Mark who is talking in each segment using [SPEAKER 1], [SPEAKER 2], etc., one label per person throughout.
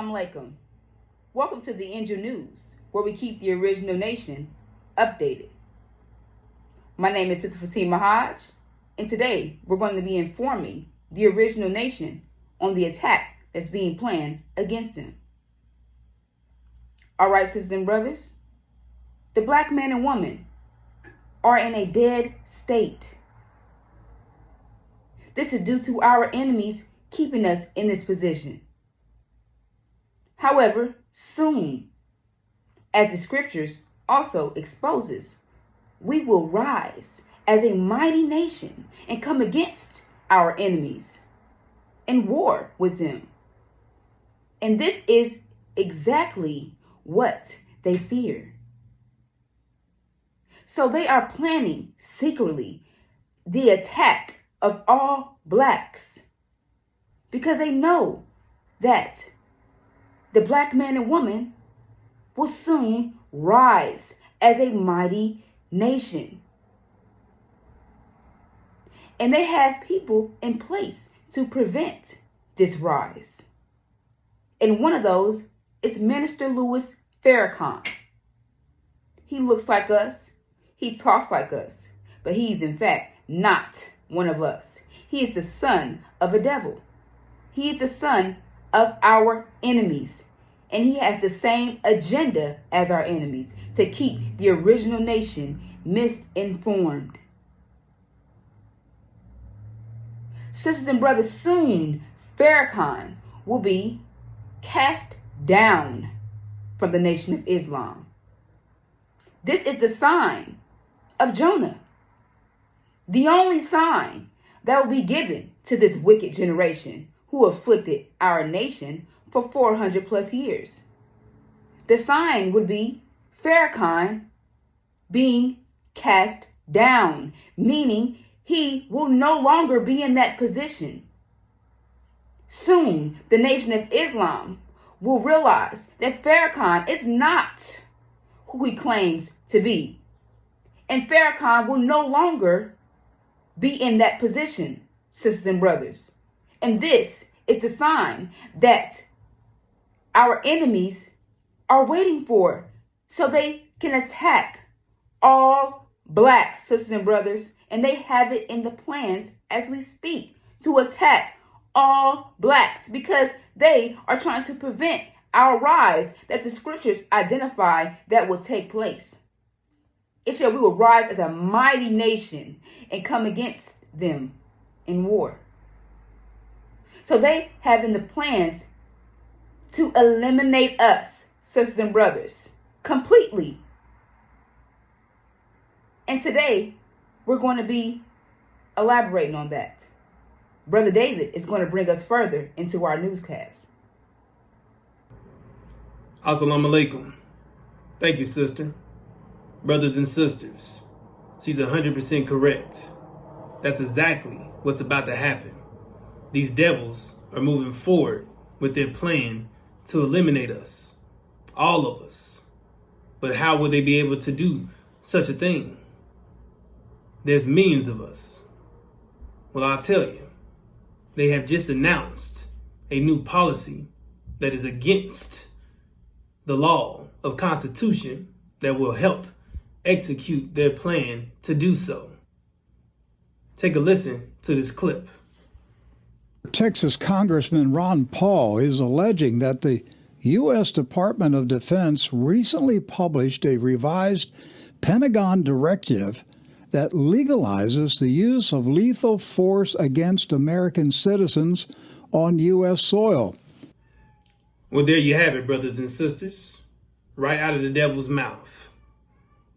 [SPEAKER 1] Assalamu alaikum. Welcome to the Angel News, where we keep the original nation updated. My name is Sister Fatima Hodge, and today we're going to be informing the original nation on the attack that's being planned against them. All right, sisters and brothers, the black man and woman are in a dead state. This is due to our enemies keeping us in this position. However, soon, as the scriptures also exposes, we will rise as a mighty nation and come against our enemies and war with them. And this is exactly what they fear. So they are planning secretly the attack of all blacks because they know that the black man and woman will soon rise as a mighty nation. And they have people in place to prevent this rise. And one of those is Minister Louis Farrakhan. He looks like us. He talks like us. But he's in fact not one of us. He is the son of a devil. He is the son of our enemies. And he has the same agenda as our enemies, to keep the original nation misinformed. Sisters and brothers, soon Farrakhan will be cast down from the Nation of Islam. This is the sign of Jonah. The only sign that will be given to this wicked generation who afflicted our nation for 400 plus years. The sign would be Farrakhan being cast down, meaning he will no longer be in that position. Soon, the Nation of Islam will realize that Farrakhan is not who he claims to be. And Farrakhan will no longer be in that position, sisters and brothers. And this is the sign that our enemies are waiting for, so they can attack all blacks, sisters and brothers. And they have it in the plans as we speak to attack all blacks, because they are trying to prevent our rise that the scriptures identify that will take place. It said we will rise as a mighty nation and come against them in war. So they have in the plans to eliminate us, sisters and brothers, completely. And today, we're going to be elaborating on that. Brother David is going to bring us further into our newscast.
[SPEAKER 2] Assalamu alaikum. Thank you, sister. Brothers and sisters, she's 100% correct. That's exactly what's about to happen. These devils are moving forward with their plan to eliminate us, all of us. But how will they be able to do such a thing? There's millions of us. Well, I'll tell you, they have just announced a new policy that is against the law of Constitution that will help execute their plan to do so. Take a listen to this clip.
[SPEAKER 3] Texas Congressman Ron Paul is alleging that the U.S. Department of Defense recently published a revised Pentagon directive that legalizes the use of lethal force against American citizens on U.S. soil.
[SPEAKER 2] Well, there you have it, brothers and sisters. Right out of the devil's mouth.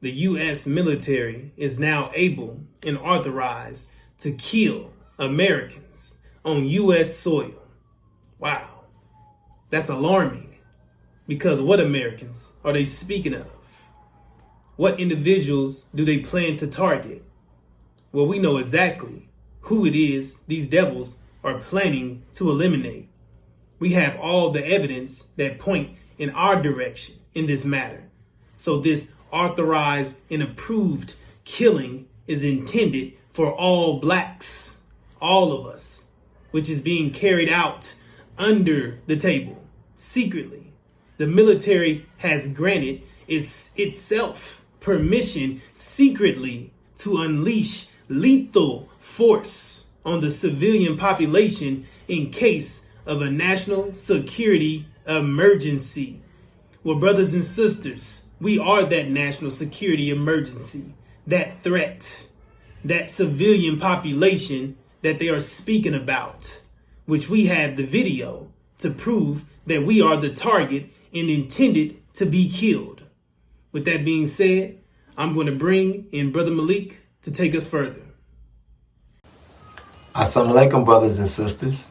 [SPEAKER 2] The U.S. military is now able and authorized to kill Americans on U.S. soil. Wow. That's alarming. Because what Americans are they speaking of? What individuals do they plan to target? Well, we know exactly who it is these devils are planning to eliminate. We have all the evidence that point in our direction in this matter. So this authorized and approved killing is intended for all blacks, all of us, which is being carried out under the table. secretly. The military has granted itself permission secretly to unleash lethal force on the civilian population in case of a national security emergency. Well, brothers and sisters, we are that national security emergency, that threat, that civilian population that they are speaking about, which we have the video to prove that we are the target and intended to be killed. With that being said, I'm going to bring in Brother Malik to take us further.
[SPEAKER 4] Assalamu alaikum, brothers and sisters.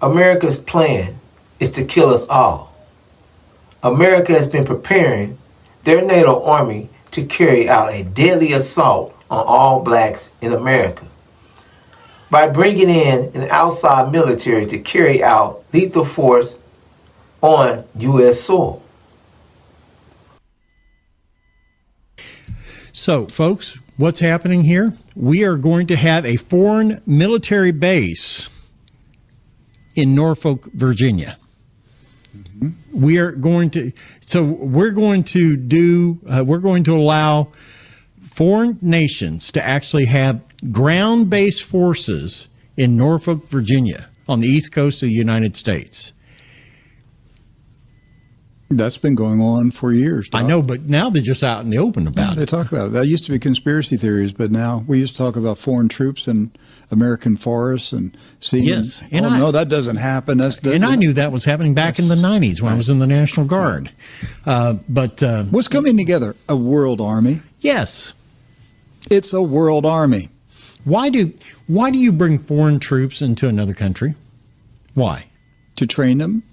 [SPEAKER 4] America's plan is to kill us all. America has been preparing their NATO army to carry out a deadly assault on all blacks in America by bringing in an outside military to carry out lethal force on U.S. soil.
[SPEAKER 5] So, folks, what's happening here? We are going to have a foreign military base in Norfolk, Virginia. We're going to allow foreign nations to actually have ground-based forces in Norfolk, Virginia, on the east coast of the United States.
[SPEAKER 3] That's been going on for years, Doc.
[SPEAKER 5] I know, but now they're just out in the open about
[SPEAKER 3] They
[SPEAKER 5] it.
[SPEAKER 3] talk about it. That used to be conspiracy theories, but now we used to talk about foreign troops in American forests and seeing.
[SPEAKER 5] Yes,
[SPEAKER 3] no, that doesn't happen.
[SPEAKER 5] And I knew that was happening back in the 90s when I was in the National Guard. But
[SPEAKER 3] what's coming together? A world army.
[SPEAKER 5] yes,
[SPEAKER 3] It's a world army.
[SPEAKER 5] why do you bring foreign troops into another country? Why?
[SPEAKER 3] To train them.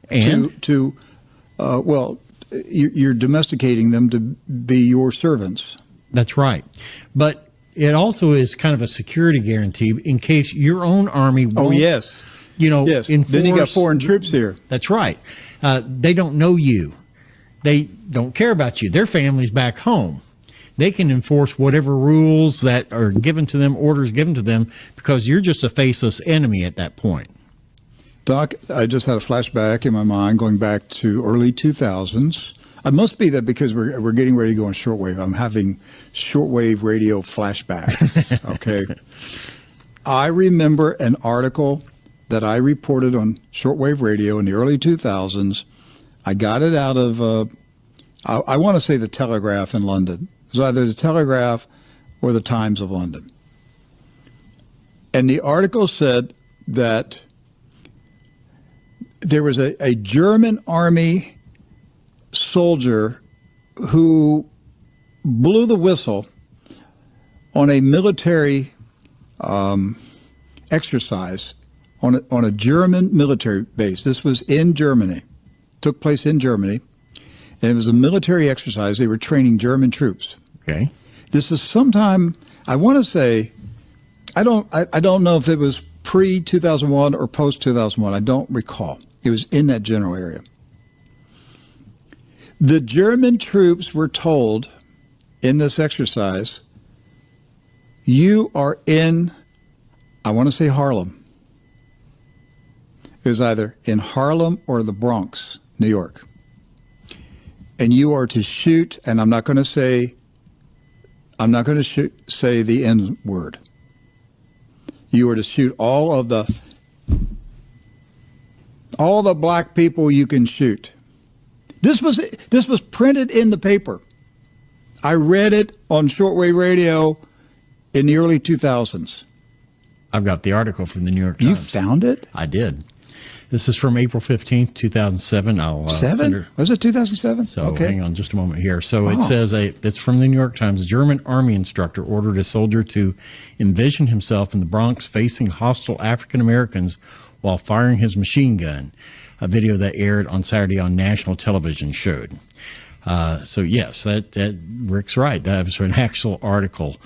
[SPEAKER 5] And
[SPEAKER 3] You're domesticating them to be your servants.
[SPEAKER 5] that's right. But it also is kind of a security guarantee in case your own army won't,
[SPEAKER 3] Oh, yes. Yes.
[SPEAKER 5] enforce.
[SPEAKER 3] Then you got foreign troops here.
[SPEAKER 5] That's right. They don't know you. They don't care about you. Their family's back home. They can enforce whatever rules that are given to them, orders given to them, because you're just a faceless enemy at that point.
[SPEAKER 3] Doc, I just had a flashback in my mind going back to early 2000s. It must be that because we're getting ready to go on shortwave. I'm having shortwave radio flashbacks. Okay. I remember an article that I reported on shortwave radio in the early 2000s. I got it out of, I want to say the Telegraph in London. It was either the Telegraph or the Times of London. And the article said that there was a German army soldier who blew the whistle on a military exercise on a German military base. This was in Germany, took place in Germany, and it was a military exercise. They were training German troops.
[SPEAKER 5] Okay.
[SPEAKER 3] This is sometime, I want to say, I don't know if it was pre-2001 or post-2001. I don't recall. It was in that general area. The German troops were told in this exercise, you are in, I want to say Harlem. It was either in Harlem or the Bronx, New York. And you are to shoot, and I'm not going to say the N word. You are to shoot all the black people you can shoot. This was printed in the paper. I read it on shortwave radio in the early 2000s.
[SPEAKER 5] I've got the article from the New York Times.
[SPEAKER 3] You found it?
[SPEAKER 5] I did. This is from April 15th, 2007. I'll send her.
[SPEAKER 3] Was it 2007?
[SPEAKER 5] So
[SPEAKER 3] okay.
[SPEAKER 5] hang on just a moment here. So it says, it's from the New York Times. A German army instructor ordered a soldier to envision himself in the Bronx facing hostile African Americans while firing his machine gun. A video that aired on Saturday on national television showed. So yes, that Rick's right. That was an actual article.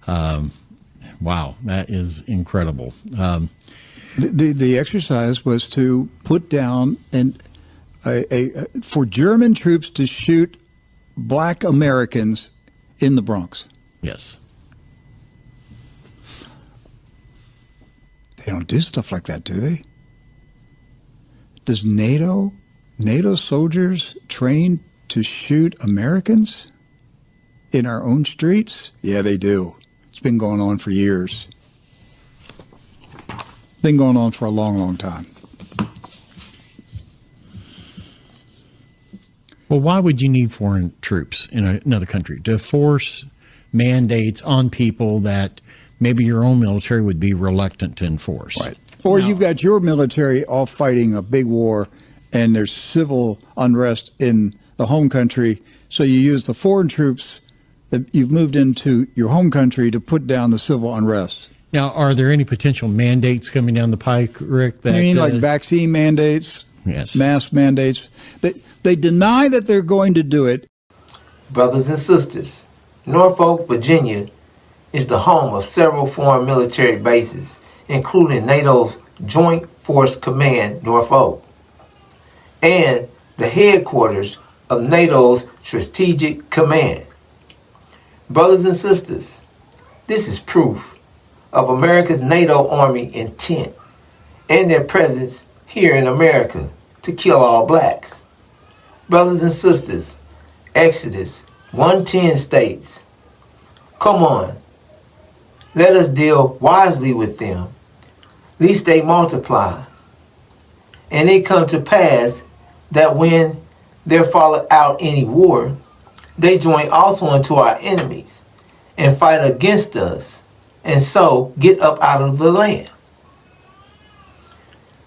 [SPEAKER 5] Wow, that is incredible.
[SPEAKER 3] The exercise was to put down for German troops to shoot black Americans in the Bronx.
[SPEAKER 5] Yes.
[SPEAKER 3] They don't do stuff like that, do they? Does NATO soldiers train to shoot Americans in our own streets? Yeah, they do. It's been going on for years. Been going on for a long, long time.
[SPEAKER 5] Well, why would you need foreign troops in another country to force mandates on people that maybe your own military would be reluctant to enforce?
[SPEAKER 3] Right. Or you've got your military off fighting a big war and there's civil unrest in the home country, so you use the foreign troops that you've moved into your home country to put down the civil unrest.
[SPEAKER 5] Now, are there any potential mandates coming down the pike, Rick? That,
[SPEAKER 3] You mean like vaccine mandates,
[SPEAKER 5] yes,
[SPEAKER 3] mask mandates? They deny that they're going to do it.
[SPEAKER 4] Brothers and sisters, Norfolk, Virginia is the home of several foreign military bases, including NATO's Joint Force Command, Norfolk, and the headquarters of NATO's Strategic Command. Brothers and sisters, this is proof of America's NATO Army intent and their presence here in America to kill all blacks. Brothers and sisters, Exodus 1:10 states, "Come on, let us deal wisely with them, lest they multiply. And it come to pass that when there falleth out any war, they join also unto our enemies, and fight against us, and so get up out of the land."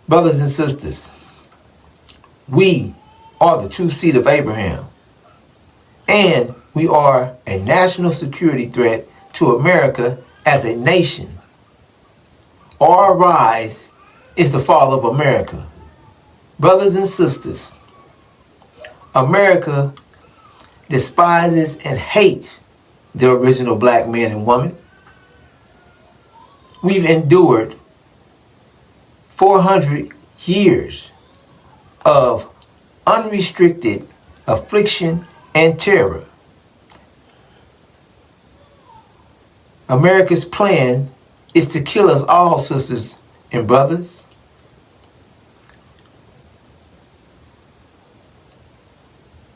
[SPEAKER 4] Brothers and sisters, we are the true seed of Abraham, and we are a national security threat to America as a nation. Our rise is the fall of America. Brothers and sisters, America despises and hates the original black man and woman. We've endured 400 years of unrestricted affliction and terror. America's plan is to kill us all, sisters and brothers.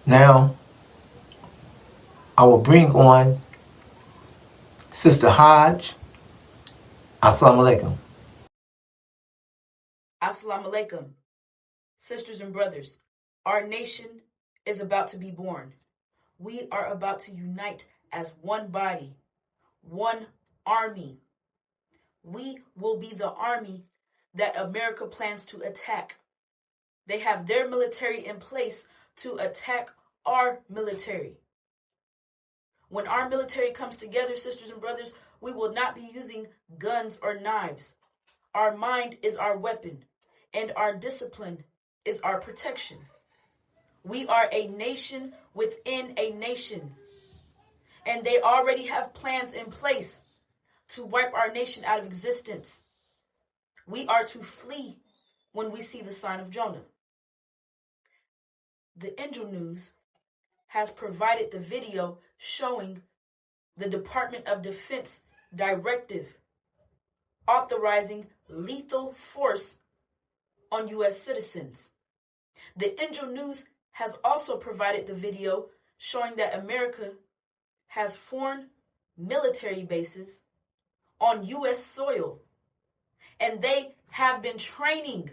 [SPEAKER 4] Now, I will bring on Sister Hodge. Assalamu alaikum.
[SPEAKER 1] Assalamu alaikum. Sisters and brothers, our nation is about to be born. We are about to unite as one body, one army. We will be the army that America plans to attack. They have their military in place to attack our military. When our military comes together, sisters and brothers, we will not be using guns or knives. Our mind is our weapon, and our discipline is our protection. We are a nation within a nation, and they already have plans in place to wipe our nation out of existence. We are to flee when we see the sign of Jonah. The Angel News has provided the video showing the Department of Defense directive authorizing lethal force on U.S. citizens. The Angel News has also provided the video showing that America has foreign military bases on U.S. soil, and they have been training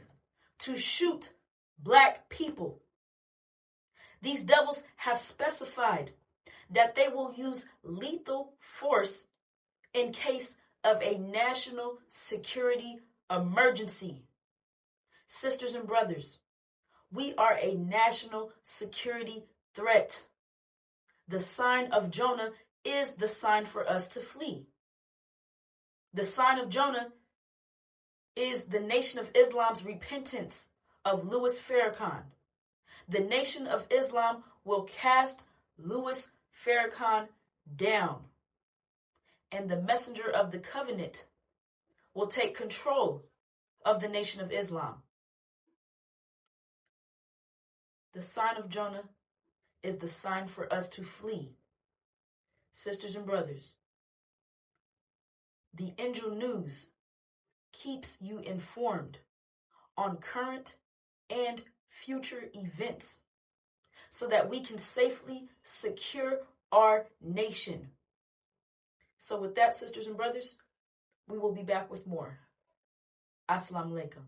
[SPEAKER 1] to shoot black people. These devils have specified that they will use lethal force in case of a national security emergency. Sisters and brothers, we are a national security threat. The sign of Jonah is the sign for us to flee. The sign of Jonah is the Nation of Islam's repentance of Louis Farrakhan. The Nation of Islam will cast Louis Farrakhan down, and the messenger of the covenant will take control of the Nation of Islam. The sign of Jonah is the sign for us to flee. Sisters and brothers, the Angel News keeps you informed on current
[SPEAKER 6] and future events so that we can safely secure our nation. So with that, sisters and brothers, we will be back with more. Assalamu alaikum.